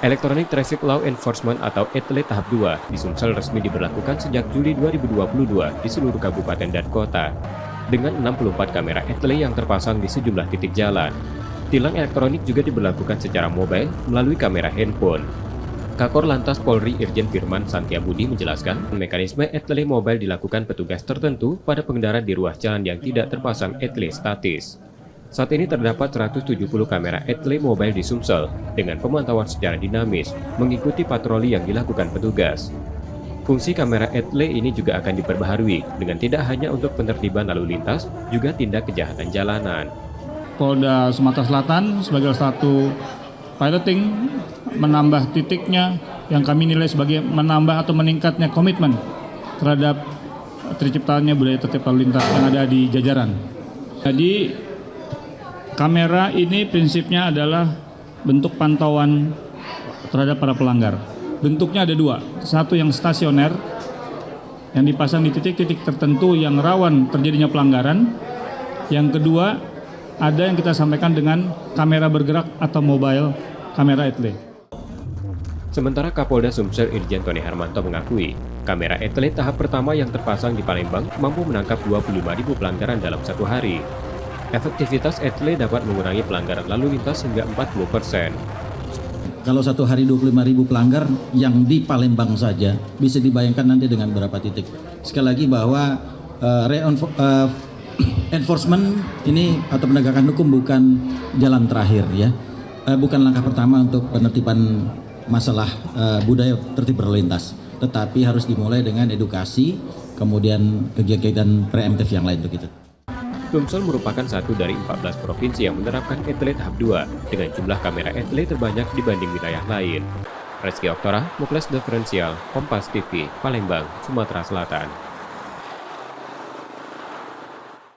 Electronic Traffic Law Enforcement atau ETLE tahap 2 di Sumsel resmi diberlakukan sejak Juli 2022 di seluruh kabupaten dan kota, dengan 64 kamera ETLE yang terpasang di sejumlah titik jalan. Tilang elektronik juga diberlakukan secara mobile melalui kamera handphone. Kakor Lantas Polri Irjen Firman Santiabudi menjelaskan, mekanisme ETLE mobile dilakukan petugas tertentu pada pengendara di ruas jalan yang tidak terpasang ETLE statis. Saat ini terdapat 170 kamera ETLE mobile di Sumsel dengan pemantauan secara dinamis mengikuti patroli yang dilakukan petugas. Fungsi kamera ETLE ini juga akan diperbaharui dengan tidak hanya untuk penertiban lalu lintas, juga tindak kejahatan jalanan. Polda Sumatera Selatan sebagai satu piloting menambah titiknya yang kami nilai sebagai menambah atau meningkatnya komitmen terhadap terciptanya budaya tertib lalu lintas yang ada di jajaran. Jadi kamera ini prinsipnya adalah bentuk pantauan terhadap para pelanggar. Bentuknya ada dua, satu yang stasioner yang dipasang di titik-titik tertentu yang rawan terjadinya pelanggaran. Yang kedua, ada yang kita sampaikan dengan kamera bergerak atau mobile kamera ETLE. Sementara Kapolda Sumsel Irjen Tony Harmanto mengakui, kamera ETLE tahap pertama yang terpasang di Palembang mampu menangkap 25.000 pelanggaran dalam satu hari. Efektivitas ETLE dapat mengurangi pelanggaran lalu lintas hingga 40%. Kalau satu hari 25.000 pelanggar yang di Palembang saja, bisa dibayangkan nanti dengan berapa titik. Sekali lagi bahwa enforcement ini atau penegakan hukum bukan jalan terakhir ya, bukan langkah pertama untuk penertiban masalah budaya tertib berlalu lintas, tetapi harus dimulai dengan edukasi, kemudian kegiatan preemptif yang lain begitu. Sumsel merupakan satu dari 14 provinsi yang menerapkan ETLE tahap 2 dengan jumlah kamera ETLE terbanyak dibanding wilayah lain. Reski Oktora, Mukles Diferensial, Kompas TV, Palembang, Sumatera Selatan.